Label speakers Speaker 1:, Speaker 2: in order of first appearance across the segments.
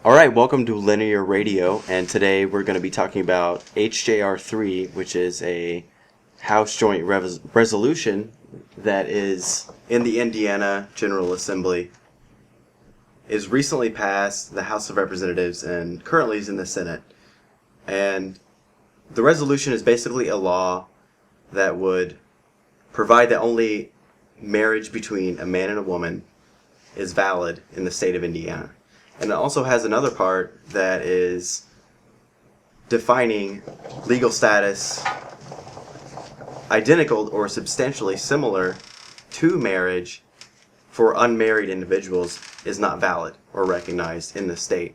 Speaker 1: All right, welcome to Linear Radio, and today we're going to be talking about HJR3, which is a House Joint Resolution that is in the Indiana General Assembly, is recently passed the House of Representatives, and currently is in the Senate. And the resolution is basically a law that would provide that only marriage between a man and a woman is valid in the state of Indiana. And it also has another part that is defining legal status identical or substantially similar to marriage for unmarried individuals is not valid or recognized in the state.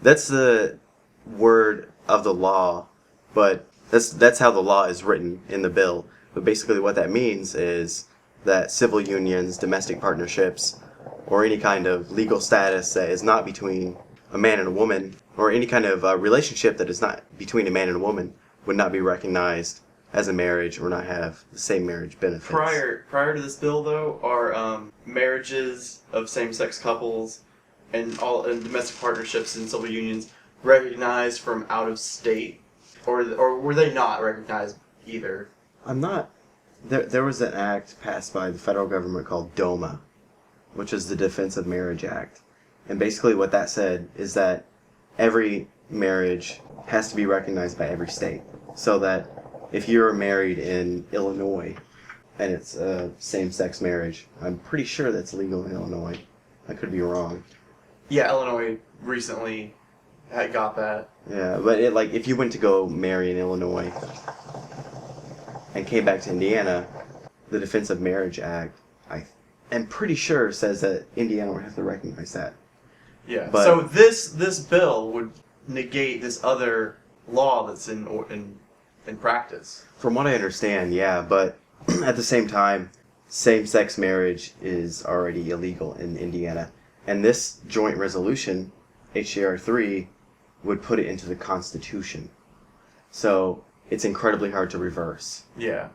Speaker 1: That's the word of the law, but that's how the law is written in the bill. But basically what that means is that civil unions, domestic partnerships, or any kind of legal status that is not between a man and a woman, or any kind of relationship that is not between a man and a woman, would not be recognized as a marriage or not have the same marriage benefits.
Speaker 2: Prior to this bill, though, are marriages of same-sex couples and domestic partnerships and civil unions recognized from out of state, or were they not recognized either?
Speaker 1: I'm not. There was an act passed by the federal government called DOMA, which is the Defense of Marriage Act. And basically what that said is that every marriage has to be recognized by every state. So that if you're married in Illinois and it's a same-sex marriage, I'm pretty sure that's legal in Illinois. I could be wrong.
Speaker 2: Yeah, Illinois recently got that.
Speaker 1: Yeah, but if you went to go marry in Illinois and came back to Indiana, the Defense of Marriage Act, I'm pretty sure says that Indiana would have to recognize that.
Speaker 2: Yeah.
Speaker 1: But,
Speaker 2: so this bill would negate this other law that's in practice.
Speaker 1: From what I understand, yeah, but at the same time, same-sex marriage is already illegal in Indiana, and this joint resolution, HJR3, would put it into the Constitution. So it's incredibly hard to reverse.
Speaker 2: Yeah.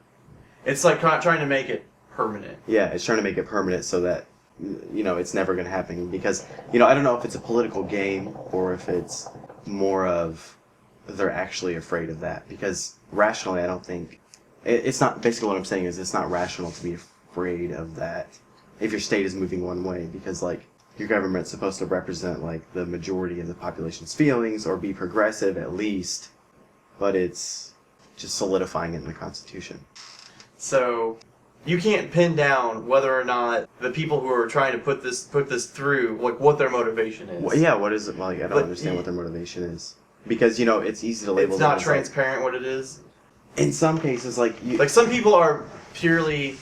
Speaker 2: It's like trying to make it permanent.
Speaker 1: Yeah, it's trying to make it permanent so that, it's never going to happen. Because, I don't know if it's a political game or if it's more of they're actually afraid of that. Because rationally, I don't think... It's not... Basically what I'm saying is it's not rational to be afraid of that if your state is moving one way. Because, your government's supposed to represent, the majority of the population's feelings or be progressive at least. But it's just solidifying it in the Constitution.
Speaker 2: So... you can't pin down whether or not the people who are trying to put this through, what their motivation is.
Speaker 1: Well, yeah, what is it? I don't understand what their motivation is. Because, it's easy to label
Speaker 2: it's not transparent what it is.
Speaker 1: In some cases,
Speaker 2: some people are purely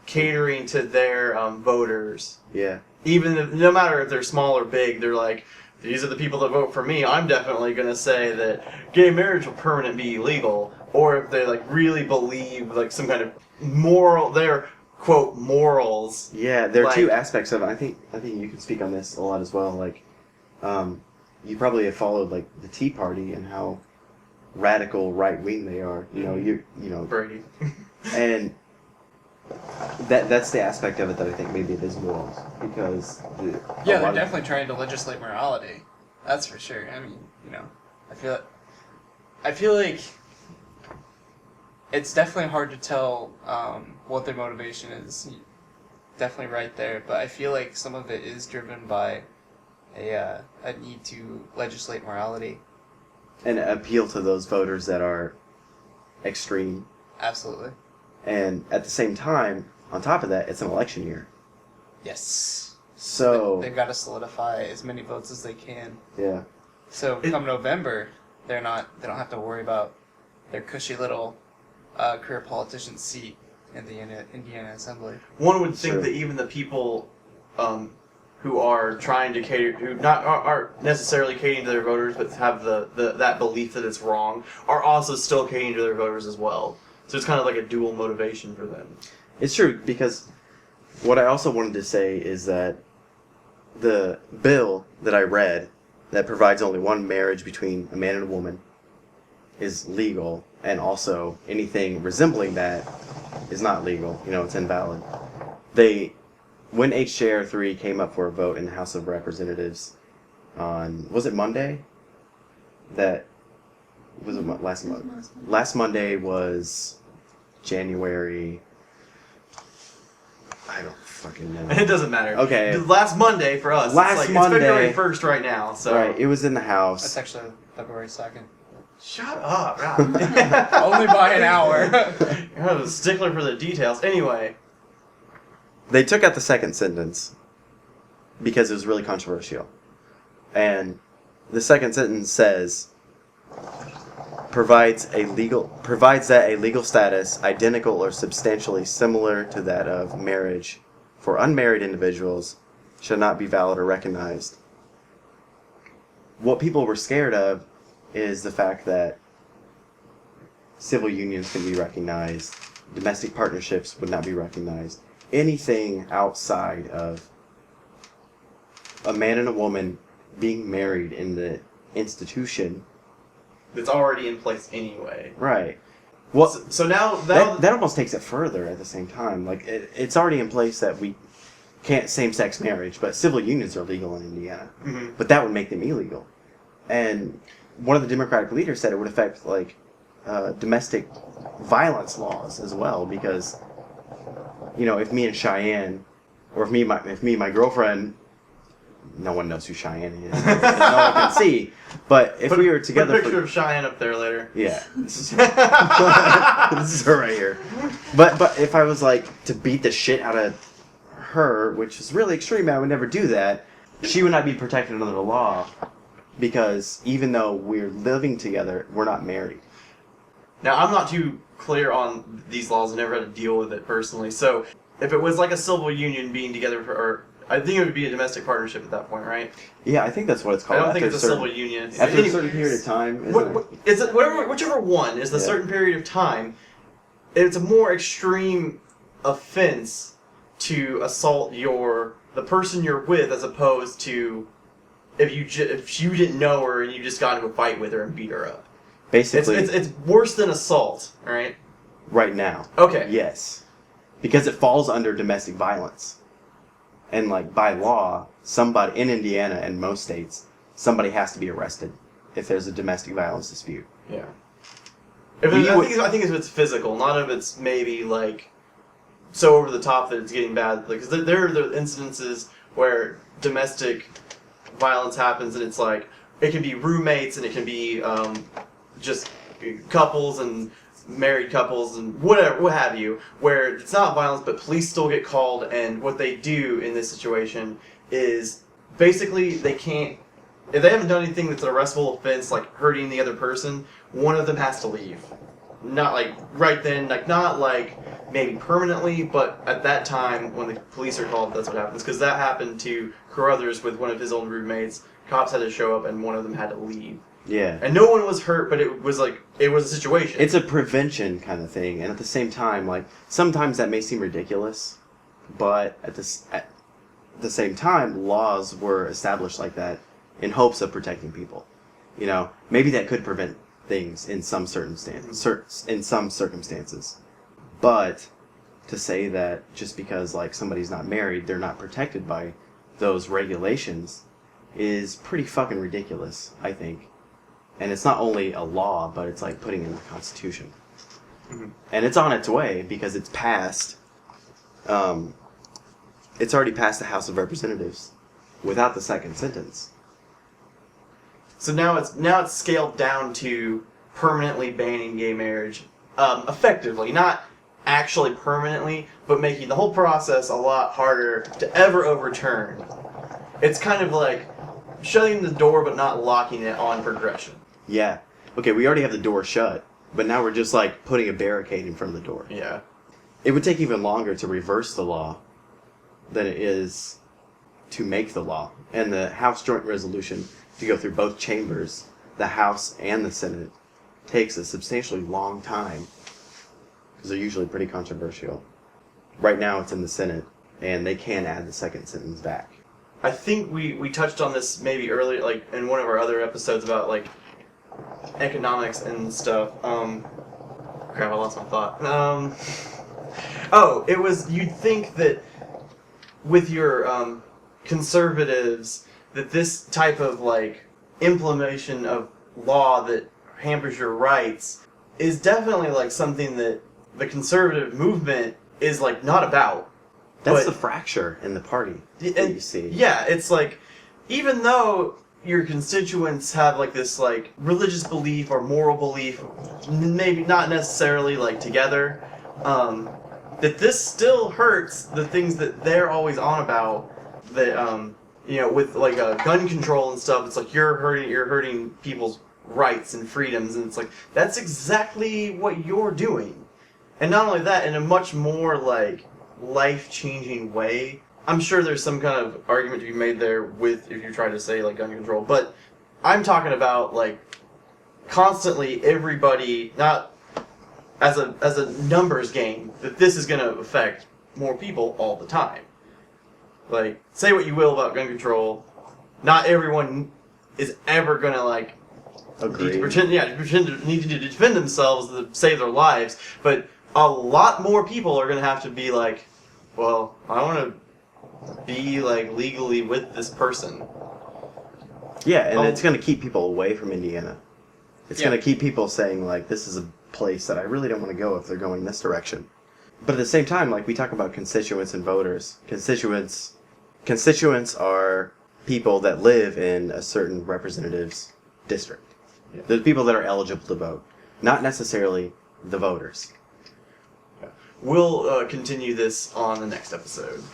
Speaker 2: catering to their voters.
Speaker 1: Yeah.
Speaker 2: No matter if they're small or big, they're like, these are the people that vote for me. I'm definitely going to say that gay marriage will permanently be illegal. Or if they really believe some kind of moral, their quote morals.
Speaker 1: Yeah, there are two aspects of it. I think you can speak on this a lot as well. You probably have followed the Tea Party and how radical right wing they are.
Speaker 2: Brady.
Speaker 1: And that's the aspect of it that I think maybe it is morals, because
Speaker 3: they're definitely trying to legislate morality. That's for sure. I mean, I feel like it's definitely hard to tell what their motivation is. Definitely right there, but I feel like some of it is driven by a need to legislate morality
Speaker 1: and appeal to those voters that are extreme.
Speaker 3: Absolutely.
Speaker 1: And at the same time, on top of that, it's an election year.
Speaker 3: Yes.
Speaker 1: So
Speaker 3: they've got to solidify as many votes as they can.
Speaker 1: Yeah.
Speaker 3: So come November, they don't have to worry about their cushy little career politician seat in the Indiana Assembly.
Speaker 2: One would think that even the people who are trying to cater, who aren't necessarily catering to their voters, but have that belief that it's wrong, are also still catering to their voters as well. So it's kind of like a dual motivation for them.
Speaker 1: It's true, because what I also wanted to say is that the bill that I read that provides only one marriage between a man and a woman is legal, and also anything resembling that is not legal. It's invalid. When HJR3 came up for a vote in the House of Representatives, on, was it Monday? That was it last month. Last Monday was January. I don't fucking know.
Speaker 2: It doesn't matter.
Speaker 1: Okay.
Speaker 2: Last Monday for us.
Speaker 1: Last Monday.
Speaker 2: It's February 1st right now. So.
Speaker 1: Right. It was in the house.
Speaker 3: That's actually February 2nd.
Speaker 2: Shut up. God.
Speaker 3: Only by an hour.
Speaker 2: You're a stickler for the details. Anyway.
Speaker 1: They took out the second sentence because it was really controversial. And the second sentence says provides that a legal status identical or substantially similar to that of marriage for unmarried individuals shall not be valid or recognized. What people were scared of is the fact that civil unions can be recognized, domestic partnerships would not be recognized. Anything outside of a man and a woman being married in the institution
Speaker 2: That's already in place anyway.
Speaker 1: right. Well,
Speaker 2: So now
Speaker 1: that almost takes it further at the same time. Like it's already in place that we can't same-sex marriage, but civil unions are legal in Indiana.
Speaker 2: Mhm.
Speaker 1: But that would make them illegal. And one of the Democratic leaders said it would affect like domestic violence laws as well, because if me and Cheyenne, or if me and my girlfriend, no one knows who Cheyenne is, no one can see. But if we were together,
Speaker 2: put a picture of Cheyenne up there later.
Speaker 1: yeah, this is her right here. But if I was like to beat the shit out of her, which is really extreme, I would never do that. She would not be protected under the law because even though we're living together, we're not married.
Speaker 2: Now, I'm not too clear on these laws. I never had to deal with it personally. So, if it was like a civil union being together or I think it would be a domestic partnership at that point, right?
Speaker 1: Yeah, I think that's what it's
Speaker 2: I
Speaker 1: called.
Speaker 2: don't think it's a civil union.
Speaker 1: After a certain period of time.
Speaker 2: Is it whichever one is the certain period of time? It's a more extreme offense to assault the person you're with, as opposed to if you didn't know her and you just got into a fight with her and beat her up.
Speaker 1: Basically,
Speaker 2: it's worse than assault, right?
Speaker 1: Right now.
Speaker 2: Okay.
Speaker 1: Yes, because it falls under domestic violence. And like by law, somebody in Indiana and most states, somebody has to be arrested if there's a domestic violence dispute.
Speaker 2: Yeah. I think if it's physical, not if it's maybe like so over the top that it's getting bad. Because there are the incidences where domestic violence happens, and it's like it can be roommates, and it can be just couples and married couples and whatever, what have you, where it's not violence, but police still get called, and what they do in this situation is basically they can't, if they haven't done anything that's an arrestable offense, like hurting the other person, one of them has to leave. Not like right then, like not like maybe permanently, but at that time when the police are called, that's what happens. Because that happened to Carruthers with one of his old roommates. Cops had to show up, and one of them had to leave.
Speaker 1: Yeah.
Speaker 2: And no one was hurt, but it was a situation.
Speaker 1: It's a prevention kind of thing, and at the same time, like sometimes that may seem ridiculous, but at the same time, laws were established like that in hopes of protecting people. Maybe that could prevent things in some circumstances, but to say that just because like somebody's not married, they're not protected by those regulations is pretty fucking ridiculous, I think. And it's not only a law, but it's like putting it in the Constitution. Mm-hmm. And it's on its way because it's passed. It's already passed the House of Representatives without the second sentence.
Speaker 2: So now it's scaled down to permanently banning gay marriage, effectively, not actually permanently, but making the whole process a lot harder to ever overturn. It's kind of like shutting the door but not locking it on progression.
Speaker 1: Yeah. Okay, we already have the door shut, but now we're just like putting a barricade in front of the door.
Speaker 2: Yeah.
Speaker 1: It would take even longer to reverse the law than it is to make the law. And the House Joint Resolution, to go through both chambers, the House and the Senate, takes a substantially long time because they're usually pretty controversial. Right now it's in the Senate, and they can add the second sentence back.
Speaker 2: I think we touched on this maybe earlier, like in one of our other episodes about like economics and stuff. Crap, I lost my thought. You'd think that with your conservatives that this type of like implementation of law that hampers your rights is definitely like something that the conservative movement is like not about.
Speaker 1: That's
Speaker 2: But-
Speaker 1: the fracture in the party that
Speaker 2: and-
Speaker 1: you see.
Speaker 2: Yeah, it's like, even though your constituents have like this like religious belief or moral belief, maybe not necessarily like together, that this still hurts the things that they're always on about. That you know, with like gun control and stuff, it's like you're hurting people's rights and freedoms, and it's like that's exactly what you're doing. And not only that, in a much more like life-changing way. I'm sure there's some kind of argument to be made there with if you try to say like gun control, but I'm talking about like constantly everybody, not as a numbers game, that this is going to affect more people all the time. Like, say what you will about gun control, not everyone is ever going to like need to pretend to defend themselves to save their lives, but a lot more people are going to have to be like, well, I want to be like legally with this person.
Speaker 1: Yeah, and it's going to keep people away from Indiana. It's
Speaker 3: Yeah.
Speaker 1: going to keep people saying, like, this is a place that I really don't want to go if they're going this direction. But at the same time, like, we talk about constituents and voters. Constituents are people that live in a certain representative's district.
Speaker 2: Yeah.
Speaker 1: The people that are eligible to vote, not necessarily the voters.
Speaker 2: We'll continue this on the next episode.